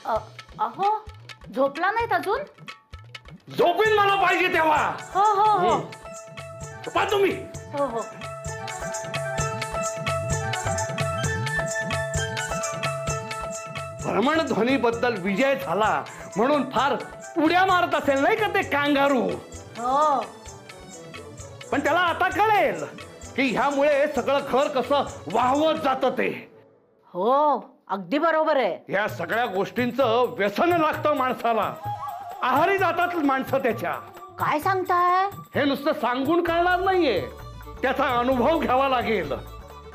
अहो झोपला नाहीत अजून? झोपेन मला पाहिजे तेव्हा. हो हो हो झोपा तुम्ही. हो हो. भ्रमणध्वनी बद्दल विजय झाला म्हणून फार उड्या मारत असेल नाही का ते कांगारू. हो पण त्याला आता कळेल की ह्यामुळे सगळं घर कसं वाहवत जातं ते. हो अगदी बरोबर आहे. या सगळ्या गोष्टींचं व्यसन लागतं माणसाला. आहारी जातात माणसं त्याच्या. काय सांगताय? हे नुसतं सांगून कळणार नाहीये, त्याचा अनुभव घ्यावा लागेल.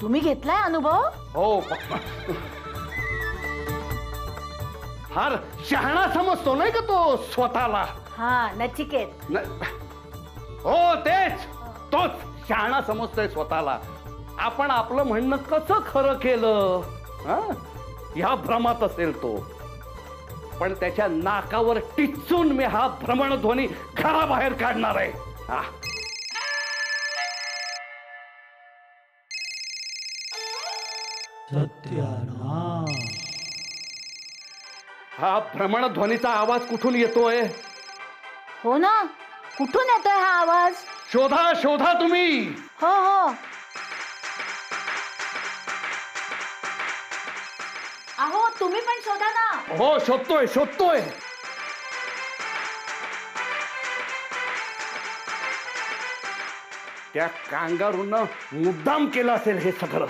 तुम्ही घेतलाय अनुभव? हो. फार शहाणा समजतो नाही का तो स्वतःला. हा नचिकेत. हो तेच, तोच शहाणा समजतोय स्वतःला. आपण आपलं म्हणणं कसं खरं केलं ह्या भ्रमात असेल तो. पण त्याच्या नाकावर टिचून मी हा भ्रमणध्वनी घराबाहेर काढणार आहे. हा भ्रमणध्वनीचा आवाज कुठून येतोय? हो ना, कुठून येतोय हा आवाज? शोधा शोधा तुम्ही. हो हो. अहो तुम्ही पण शोधा ना. हो शोधतोय शोधतोय. त्या कांगारूनं मुद्दाम केलं असेल हे सगळं.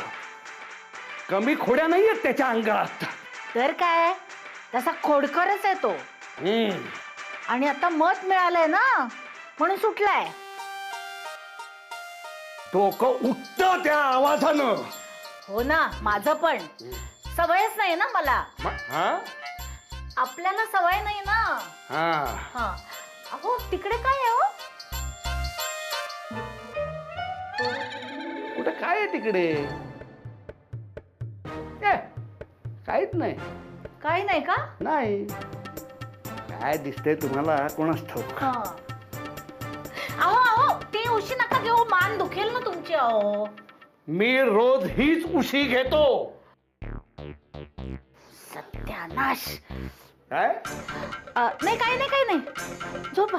कमी खोड्या नाहीयेत त्याच्या अंगात. तर काय, तसा खोडकरच आहे तो. आणि आता मत मिळालंय ना म्हणून सुटलाय. डोकं उठतं त्या आवाजानं. हो ना, माझं पण. सवयच नाही ना मला. आपल्याला सवय नाही ना. हा. अहो तिकडे काय आहे हो? कुठे काय आहे तिकडे? काहीच नाही. काही नाही का? नाही. काय दिसतंय तुम्हाला कोणास ठाऊक. अहो अहो ती उशी नका घेऊ, मान दुखेल ना तुमची. अहो मी रोज हीच उशी घेतो. सत्यानाश. काय? नाही काही नाही काही नाही. झोपा.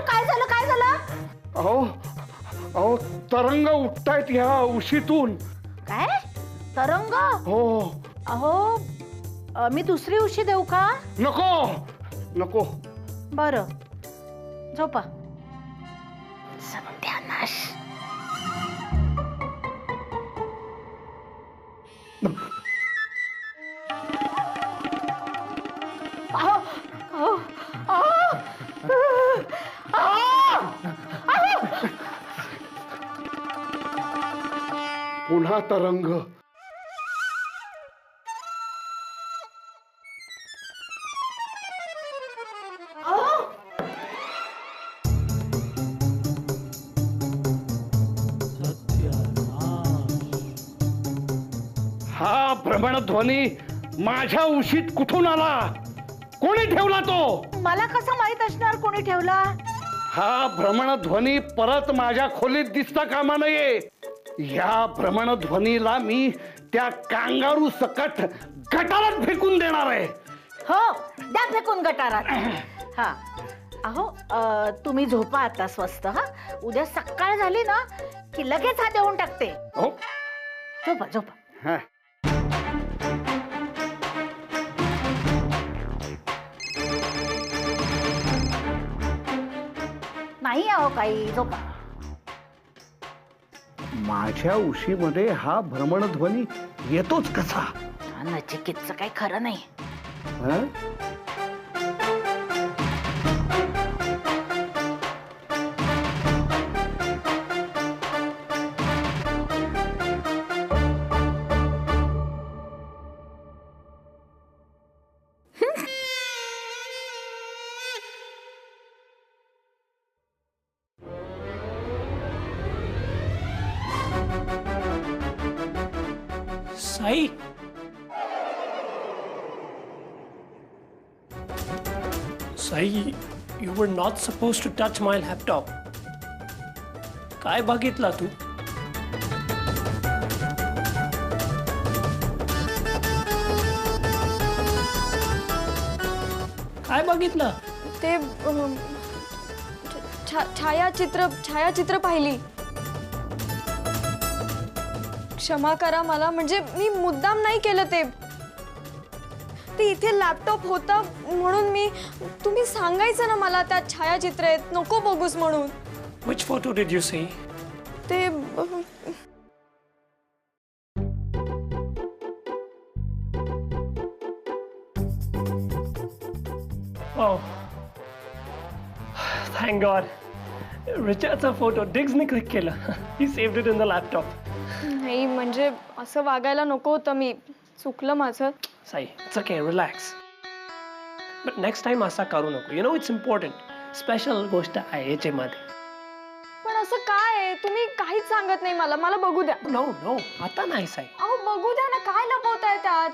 काय झालं काय झालं? अहो अहो तरंग उठतायत ह्या उशीतून. काय तरंग? हो. अहो मी दुसरी उशी देऊ का? नको नको. बरं झोपा. सत्यानाश. पुन्हा तरंग. हा भ्रमणध्वनी माझ्या उशीत कुठून आला? कोणी ठेवला तो? मला कसं माहित असणार कोणी ठेवला? हा भ्रमणध्वनी परत माझ्या खोलीत दिसता कामा नये. या भ्रमणध्वनीला मी त्या कांगारू सकट गटारात फेकून देणार आहे. हो द्या फेकून गटारात. हा. अहो तुम्ही झोपा आता स्वस्त. हा उद्या सकाळ झाली ना की लगेच हा देऊन टाकते. हो झोपा झोपा. हा. नाही अहो काही. झोपा. माझ्या उशीमध्ये हा भ्रमणध्वनी येतोच कसा? नचिकेतचं काही खरं नाही. हं? Sai? Sai, you were not supposed to touch my laptop. काय बघितला तू? काय बघितलं? ते छायाचित्र पाहिली. क्षमा करा मला, म्हणजे मी मुद्दाम नाही केलं ते. ते इथे लॅपटॉप होता म्हणून तुम्ही सांगायचं ना मला त्यात छायाचित्र आहेत, नको बघूस म्हणून. Which photo did you see? ते Oh. Thank God. Richardचा फोटो डिग्सने क्लिक केला. He saved it in the laptop. नाही, म्हणजे असं वागायला नको होतं मी. चुकलं माझं. Sai, it's okay, relax. But next time असा करू नको. You know it's important. Special गोष्ट आहे याच्यामध्ये. पण असं काय आहे? तुम्ही काहीच सांगत नाही मला. मला बघू द्या. No, no. आता नाही साई. अहो बघू द्या ना, काय लपवताय त्यात?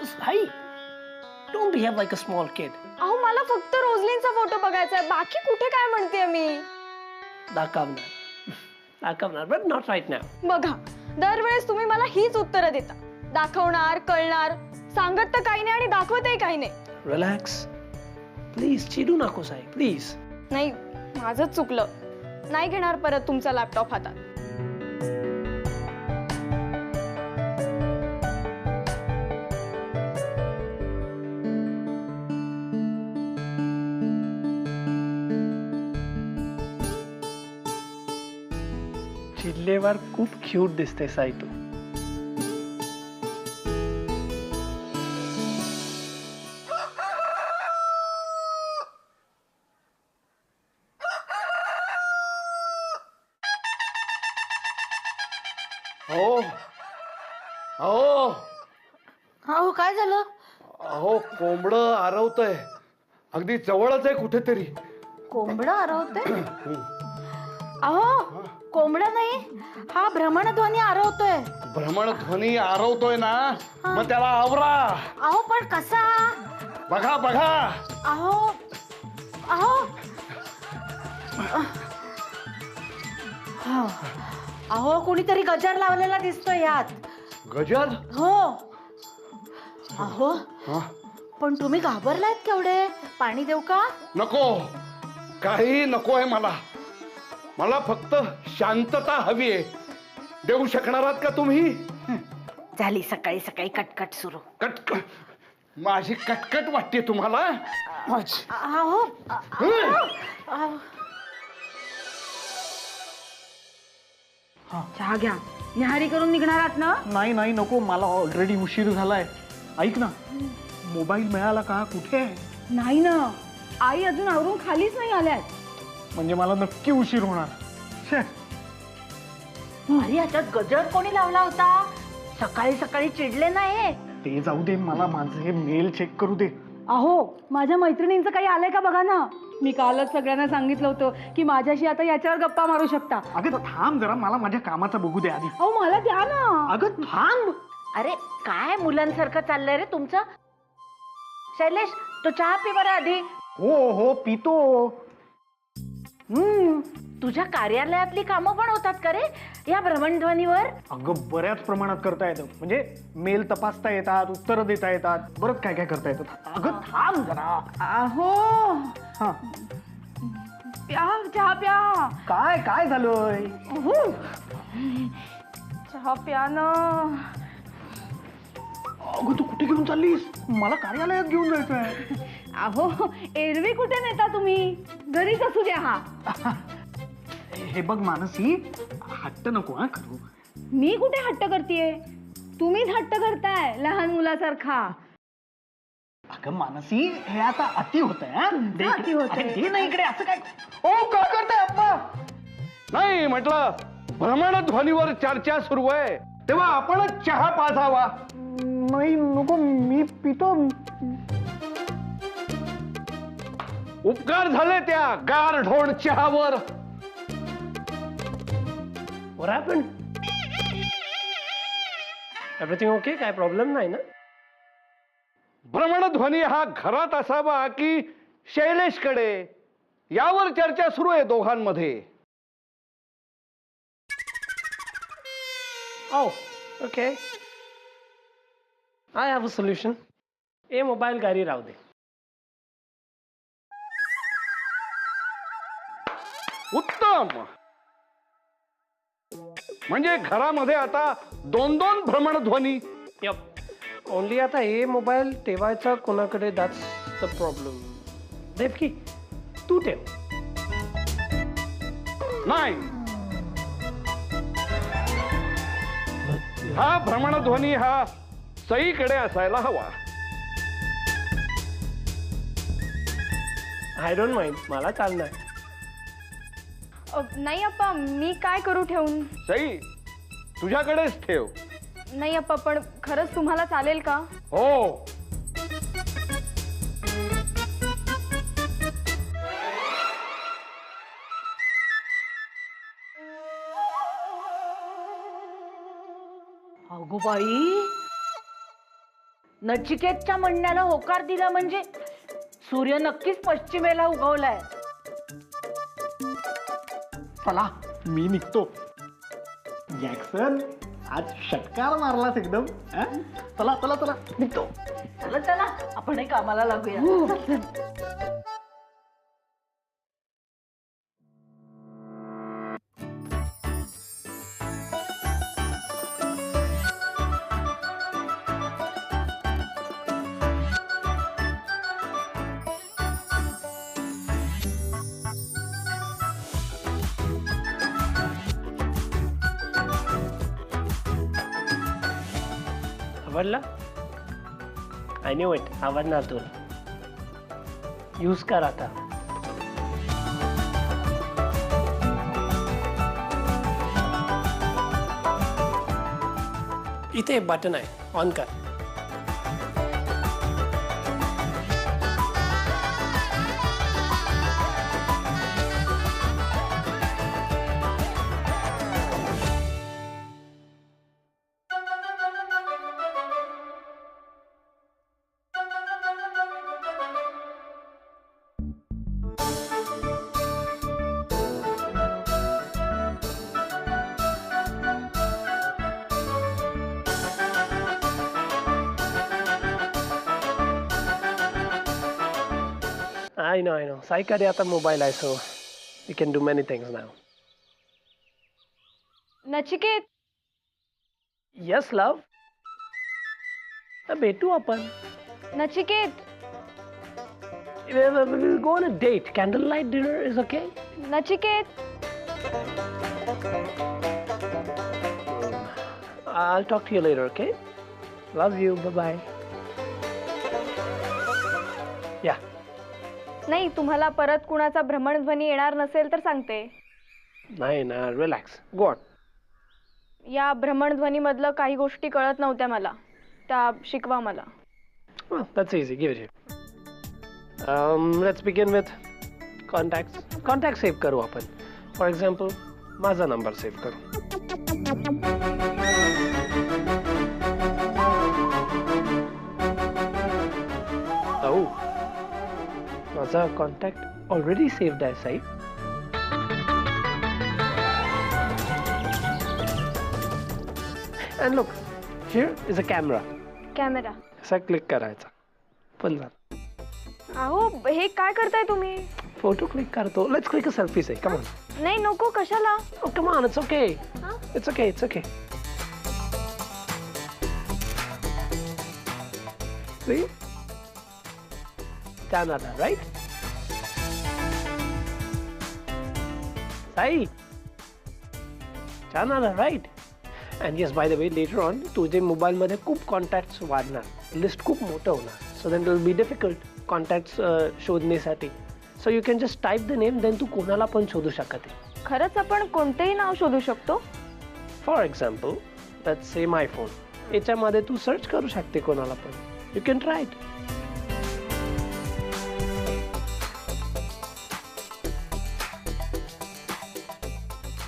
Sai, don't behave like a small kid. अहो मला फक्त रोजलीनचा फोटो बघायचा आहे, बाकी कुठे काय म्हणते मी. दाखवणार, but not right now. बघा, दरवेळेस तुम्ही मला हीच उत्तरं देता. दाखवणार, कळणार, सांगत तर काही नाही आणि दाखवतही काही नाही. रिलॅक्स प्लीज, चिडू नको साई, प्लीज. नाही, माझंच चुकलं. नाही घेणार परत तुमचा लॅपटॉप हातात. चिडलेवर खूप क्यूट दिसते साई तू. हो अहो अहो काय झालं? अहो कोंबडं आरवतंय, अगदी जवळच आहे कुठेतरी. कोंबडं आरवतंय? अहो कोंबडं नाही, हा भ्रमणध्वनी आरवतोय. भ्रमणध्वनी आरवतोय ना, मग त्याला आवरा. अहो पण कसा? बघा बघा. अहो अहो अहो कोणीतरी गजर लावलेला दिसतोय यात. गजर? हो. अहो पण तुम्ही घाबरलायत केवढे. पाणी देऊ का? नको, काही नको आहे मला. मला फक्त शांतता हवी आहे. देऊ शकणार आहात का तुम्ही? झाली सकाळी सकाळी कटकट सुरू. कटकट? माझी कटकट वाटते तुम्हाला? अहो चहा घ्या. निहारी करून निघणार आहात ना? नाही नाही नको, मला ऑलरेडी उशीर झालाय. ऐक ना, मोबाईल मिळाला का? कुठे आहे? नाही ना, आई अजून आवरून खालीच नाही आल्यात. म्हणजे मला नक्की उशीर होणार. छे. अरे याच्यात गजर कोणी लावला होता? सकाळी सकाळी चिडले नाही? ते जाऊ दे, मला माझे मेल चेक करू दे. अहो माझ्या मैत्रिणींचं काही आलंय का बघा ना. मी कालच सगळ्यांना सांगितलं होतं की माझ्याशी आता याच्यावर गप्पा मारू शकता. अगं थांब जरा, मला माझ्या कामाचं बघू दे आधी. अहो मला द्या ना. अगं थांब. अरे काय मुलांसारखं चाललंय रे तुमचं? शैलेश तो चहा पी बरं आधी. हो हो पितो. तुझ्या कार्यालयातली कामं पण होतात का रे या भ्रमणध्वनीवर? अगं बऱ्याच प्रमाणात करता येतं. म्हणजे मेल तपासता येतात, उत्तरं देता येतात, बरंच काय काय करता येतात. अगं थांब जरा. अहो हा प्या चहा प्या. काय काय झालंय? चहा प्या ना. अगं तू कुठे घेऊन चाललीस? मला कार्यालयात घेऊन जायचंय. अहो एरवी कुठे नेता तुम्ही? घरीच असू द्या. हा हे बघ मानसी, हट्ट नको हा करू. मी कुठे हट्ट करतेय? तुम्हीच हट्ट करताय लहान मुलासारखा. अगं मानसी, हे आता अति होतंय. अति होतंय. दे ना इकडे. असं काय? ओ काय करताय अप्पा? नाही म्हटलं, भ्रमणध्वनीवर चर्चा सुरू आहे तेव्हा आपणच चहा पाजावा. नाही नको, मी पितो. उपकार झाले त्या गारढोण चहावर. What happened? Everything okay? काय प्रॉब्लेम नाही ना? भ्रमणध्वनी हा घरात असावा की शैलेशकडे, यावर चर्चा सुरू आहे दोघांमध्ये. Oh, okay. I have a solution. A mobile गाडी राहू दे. उत्तम. म्हणजे घरामध्ये आता 2-2 भ्रमणध्वनी. यप. ओनली आता हे मोबाईल ठेवायचा कोणाकडे, दॅट्स द प्रॉब्लेम. देवकी तू ठेव. नाही, हा भ्रमणध्वनी हा सईकडे असायला हवा. आय डोंट माइंड, मला चालणार. नाही अप्पा, मी काय करू ठेवून? सई तुझ्याकडेच ठेव. नाही अप्पा, पण खरंच तुम्हाला चालेल का? हो. अगो बाई, नचिकेतच्या म्हणण्याला होकार दिला म्हणजे सूर्य नक्कीच पश्चिमेला उगवलाय. चला मी निघतो. जॅक्सन आज षटकार मारलास एकदम. चला चला चला निघतो. चला चला आपणही कामाला लागूया. आवडला? I knew it. आवडणार तुला. यूज कर आता. इथे बटन आहे, ऑन कर. I know. साईकडे आता मोबाईल आहे, so we can do many things now. Nachiket, Yes, love. भेटू आपण. Nachiket, We'll go on a date. Candlelight dinner is okay. Nachiket. I'll talk to you later, okay? Love you. Bye-bye. Yeah. नाही, तुम्हाला परत कुणाचा भ्रमणध्वनी येणार नसेल तर सांगते. नाही ना, रिलॅक्स. Go on. या भ्रमणध्वनीमधलं काही गोष्टी कळत नव्हत्या मला, त्या शिकवा मला. That's easy. Give it here. Let's begin with contacts. Contact save करू आपण. For example, माझा नंबर सेव्ह करू. Oh. माझा कॉन्टॅक्ट ऑलरेडी सेव्ड आहे Sai. And look, here is a camera. Camera. असा क्लिक करायचा. पण झालं. अहो, हे काय करताय तुम्ही? फोटो क्लिक करतो. Let's click a selfie say. Come on. नाही, नको. कशाला? Oh, come on, it's okay. It's okay, it's okay. See? Canada, right? Sai? Canada, right? And yes, by the way, later on, तुझे mobile मध्ये खूप contacts वाढणार. List खूप मोठं होणार. So then it will be difficult contacts शोधण्यासाठी. So you can just type the name, then तू कोणाला पण शोधू शकते. खरंच आपण कोणतेही नाव शोधू शकतो? For example, let's say my phone. याच्यामध्ये तू सर्च करू शकते कोणाला पण. You can try it.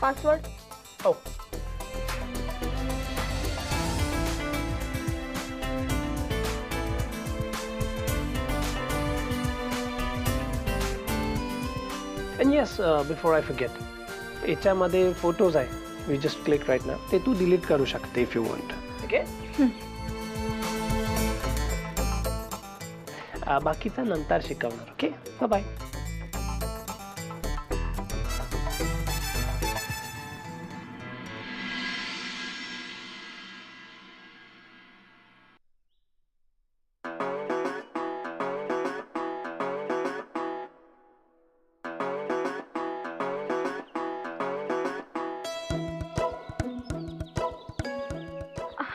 Password? Oh. And yes, before I forget, याच्यामध्ये फोटोज आहे. वी जस्ट क्लिक राईट नाव, ते तू डिलीट करू शकते इफ यू वॉन्ट. ओके, बाकीचा नंतर शिकवणार. Okay, bye bye.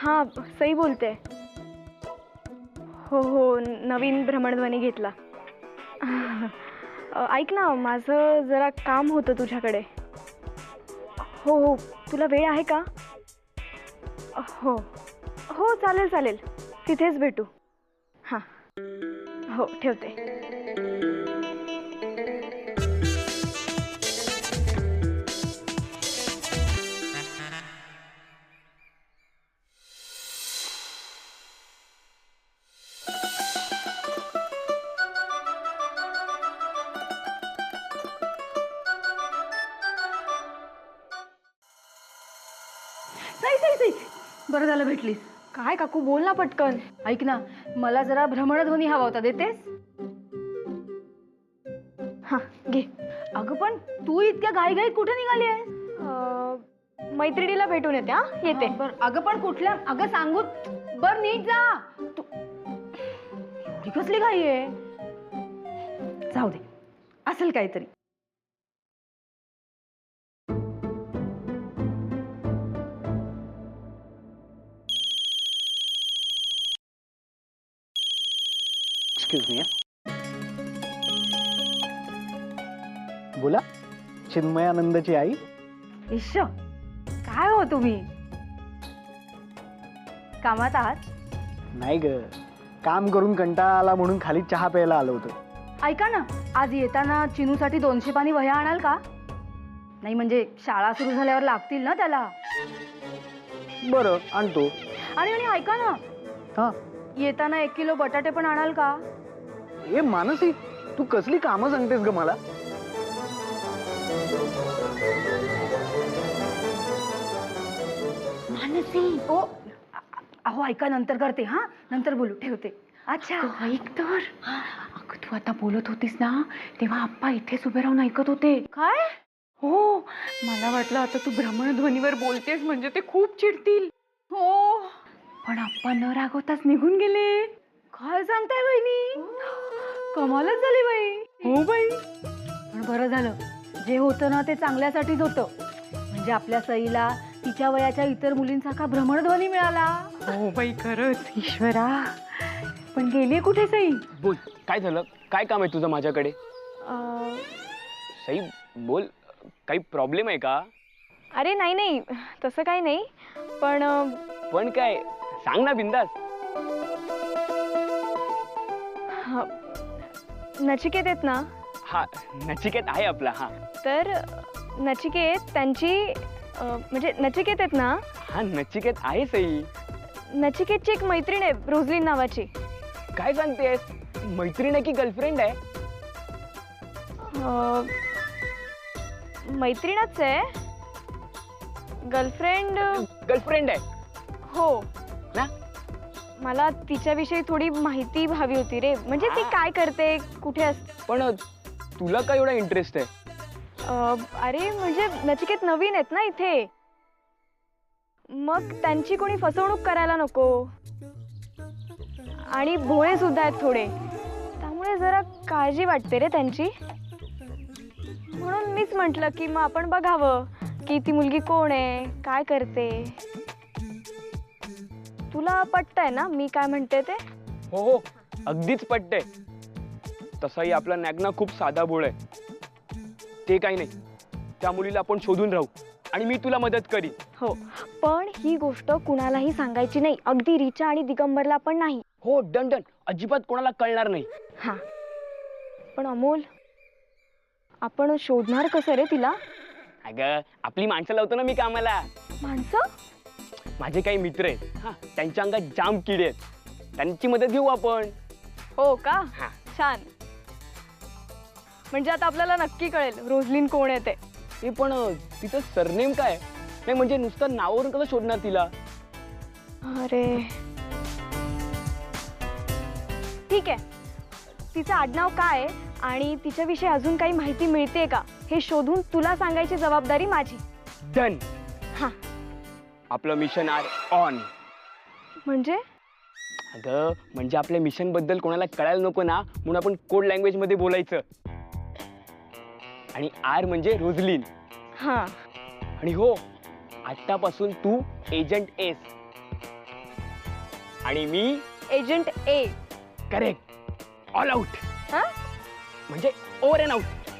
हां, सई बोलते. हो हो, नवीन भ्रमणध्वनी घेतला. ऐक ना, माझं जरा काम होतं तुझ्याकडे. हो हो, तुला वेळ आहे का? हो हो, चालेल चालेल, तिथेच भेटू. हां हो, ठेवते. सई सई सई, बरं झालं भेटलीस. काय काकू, बोल ना पटकन. ऐक ना, मला जरा भ्रमणध्वनी हवा होता, देतेस? हां घे. अगं पण तू इतक्या घाईघाईत कुठे निघाली आहेस? मैत्रिणीला भेटून येते. हां येते. बरं, अगं पण कुठल्या? अगं सांगू, बरं नीट जा. तू एवढी कसली घाई आहे? जाऊ दे, असेल काहीतरी. Excuse me. बोला, चिन्मयानंदची आई. ईश, काय हो तुम्ही? कामात आहात? नाही ग, काम करून कंटाळा आला म्हणून खाली चहा प्यायला आलो होतो. ऐका ना, आज येताना चिनूसाठी 200 पानी वह्या आणाल का? नाही म्हणजे शाळा सुरू झाल्यावर लागतील ना त्याला. बरं, आणतो. आणि आणि ऐका ना, हा, येताना 1 किलो बटाटे पण आणाल का? ए मानसी, तू कसली कामं सांगतेस ग मला? मानसी, ओ अहो ऐका, नंतर करते. हा, नंतर बोलू, ठेवते. अच्छा, ऐक तर, अगं तू आता बोलत होतीस ना, तेव्हा आप्पा इथेच उभे राहून ऐकत होते. काय? हो, मला वाटलं आता तू भ्रमणध्वनीवर बोलतेस म्हणजे ते खूप चिडतील. हो, पण आप्पा न रागवताच निघून गेले. काय सांगताय बहिणी? कमालच झाली बाई. हो बाई. पण बरं झालं, जे होतं ना ते चांगल्यासाठीच होतं. म्हणजे आपल्या सईला तिच्या वयाच्या इतर मुलींसारखा भ्रमणध्वनी मिळाला. हो बाई, खरंच ईश्वरा. पण गेली कुठे सई? बोल, काय झालं? काय काम आहे तुझं माझ्याकडे? सई बोल, काही प्रॉब्लेम आहे का? अरे नाही नाही, तसं काही नाही. पण काय सांग ना, बिंदास. नचिकेत आहेत ना? हा, नचिकेत आहे आपला. हा, तर नचिकेत त्यांची म्हणजे नचिकेत आहेत ना? हा, नचिकेत आहे सई. नचिकेतची एक मैत्रीण आहे, रोझलिन नावाची. काय सांगतेस? मैत्रीण आहे की गर्लफ्रेंड आहे? मैत्रीणच आहे. गर्लफ्रेंड आहे हो ना? मला तिच्याविषयी थोडी माहिती हवी होती रे. म्हणजे ती काय करते, कुठे असते. पण तुला काय एवढा इंटरेस्ट आहे? अरे म्हणजे नचिकेत नवीन आहेत ना इथे, मग त्यांची कोणी फसवणूक करायला नको. आणि भोळे सुद्धा आहेत थोडे, त्यामुळे जरा काळजी वाटते रे त्यांची. म्हणून मीच म्हटलं की मग आपण बघावं की ती मुलगी कोण आहे, काय करते. तुला पटतंय ना मी काय म्हणते ते? हो हो, अगदीच पटते. तसाही आपला नॅगना खूप साधा भोळ आहे. ते काही नाही, त्या मुलीला आपण शोधून राहू आणि मी तुला मदत करीन. हो, पण ही गोष्ट कुणालाही सांगायची नाही, अगदी रिचा आणि दिगंबरला पण नाही. हो, डन डन, अजिबात कोणाला कळणार नाही. हा, पण अमोल, आपण शोधणार कसं रे तिला? अगं, आपली माणसं लावतो ना मी कामाला. माणसं? माझे काही मित्र आहेत, हा, त्यांच्या अंगात जाम किडे आहेत, त्यांची मदत घेऊ आपण. हो का? हा. छान. म्हणजे आता आपल्याला नक्की कळेल रोझलिन कोण आहे ते. पण तिचं सरनेम काय? नाही म्हणजे नुसतं नावावरून कसं शोधणार तिला? अरे ठीक आहे, तिचं आडनाव काय आहे आणि तिच्याविषयी अजून काही माहिती मिळते का हे शोधून तुला सांगायची जबाबदारी माझी. डन. हा आपलं मिशन आर ऑन. म्हणजे अगं म्हणजे आपल्या मिशन बद्दल कोणाला कळायला नको ना, म्हणून आपण कोड लँग्वेज मध्ये बोलायचं. आणि आर म्हणजे रोझलिन. हा आणि हो, आतापासून तू एजंट एस आणि मी एजंट ए. करेक्ट. ऑल आउट हा म्हणजे ओव्हर अँड आउट.